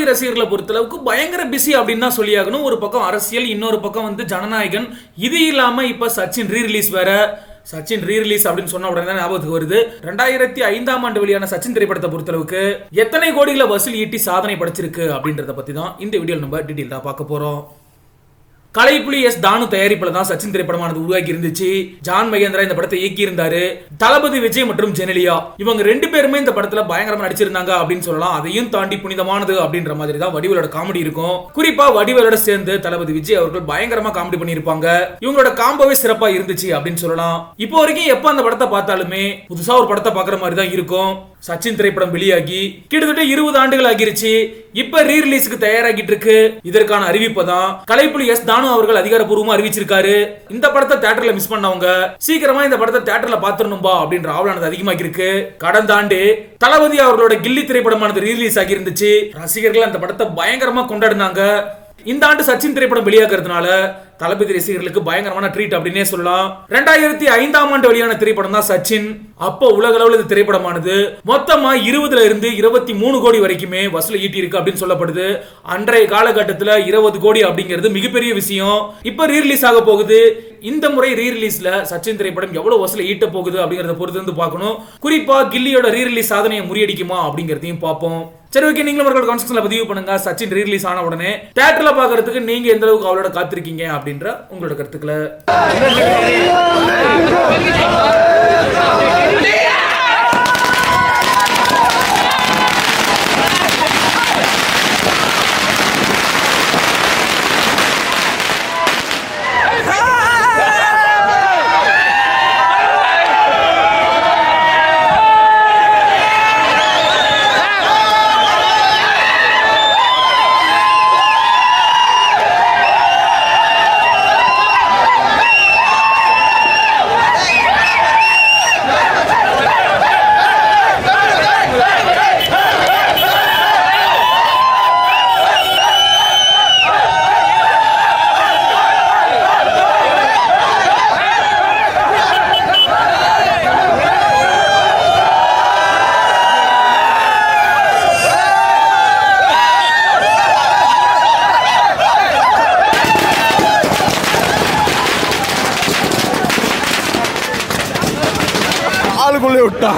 தளபதி ரசிகர்களை பொறுத்தளவுக்கு பயங்கர பிஸி அப்படின்னு தான் சொல்லியாகணும். ஒரு பக்கம் அரசியல், இன்னொரு பக்கம் வந்து ஜனநாயகன். இது இல்லாம இப்ப சச்சின் ரீரிலீஸ் வேற. சச்சின் ரீரிலீஸ் அப்படின்னு சொன்ன உடனே தான் ஞாபகத்துக்கு வருது 2005ஆம் ஆண்டு வெளியான சச்சின் திரைப்படத்தை பொறுத்தளவுக்கு எத்தனை கோடிகளை வசூல் ஈட்டி சாதனை படைச்சிருக்கு அப்படின்றத பத்தி தான் இந்த வீடியோ நம்ம டீடைலா பார்க்க போறோம். கலைப்புலி எஸ் தானு தயாரிப்பில் தான் சச்சின் திரைப்படமானது உருவாக்கி இருந்துச்சு. ஜான் மகேந்திரா இந்த படத்தை இயக்கி இருந்தாரு. தளபதி விஜய் மற்றும் ஜெனிலியா இவங்க ரெண்டு பேருமே இந்த படத்துல பயங்கரமா நடிச்சிருந்தாங்க அப்படின்னு சொல்லலாம். அதையும் தாண்டி புனிதமானது அப்படின்ற மாதிரி தான் வடிவேலோட காமெடி இருக்கும். குறிப்பா வடிவேலோட சேர்ந்து தளபதி விஜய் அவர்கள் பயங்கரமா காமெடி பண்ணியிருப்பாங்க. இவங்களோட காம்போவே சிறப்பா இருந்துச்சு அப்படின்னு சொல்லலாம். இப்போ வரைக்கும் எப்ப அந்த படத்தை பார்த்தாலுமே புதுசா ஒரு படத்தை பார்க்குற மாதிரி தான் இருக்கும். சச்சின் திரைப்படம் வெளியாகி கிட்டத்தட்ட 20 ஆண்டுகள் ஆகிருச்சு. இப்ப ரீரிலீஸ்க்கு தயாராகிட்டு இருக்கு. இதற்கான அறிவிப்பை தான் கலைப்புலி எஸ் தானு அவர்கள் அதிகாரப்பூர்வமா அறிவிச்சிருக்காரு. இந்த படத்தை தியேட்டர்ல மிஸ் பண்ணவங்க சீக்கிரமா இந்த படத்தை தியேட்டர்ல பாத்துறணும்பா அப்படின்ற ஆவலானது அதிகமாகி இருக்கு. கடந்த ஆண்டு தளபதி அவர்களோட கில்லி திரைப்படமானது ரீரிலீஸ் ஆகி இருந்துச்சு. ரசிகர்கள் அந்த படத்தை பயங்கரமா கொண்டாடினாங்க. இந்த ஆண்டு சச்சின் திரைப்படம் வெளியாகிறதுனால தளபதி ரசிகர்களுக்கு பயங்கரமான ட்ரீட் அப்படின்னே சொல்லலாம். 2005ஆம் ஆண்டு வெளியான திரைப்படம் தான் சச்சின். அப்போ உலக அளவில் இந்த திரைப்படமானது மொத்தமா 20 இருந்து 23 கோடி வரைக்குமே வசூல் ஈட்டி இருக்கு அப்படின்னு சொல்லப்படுது. அன்றைய காலகட்டத்தில் 20 கோடி அப்படிங்கிறது மிகப்பெரிய விஷயம். இப்ப ரீரிலீஸ் ஆக போகுது. இந்த முறை ரீரிலீஸ்ல சச்சின் திரைப்படம் எவ்வளவு வசூல் ஈட்ட போகுது அப்படிங்கறத பொறுத்து வந்து பார்க்கணும். குறிப்பா கில்லியோட ரீரிலீஸ் சாதனையை முறியடிக்குமா அப்படிங்கறதையும் பார்ப்போம். சரி, ஓகே, நீங்களும் அவர்கள் கமெண்ட்ஸ்ல பதிவு பண்ணுங்க. சச்சின் ரீரிலீஸ் ஆன உடனே தியேட்டர்ல பாக்குறதுக்கு நீங்க எந்த அளவுக்கு அவளோட காத்திருக்கீங்க அப்படின்ற உங்களோட கருத்துக்களை ஆளுக்குள்ளே விட்டா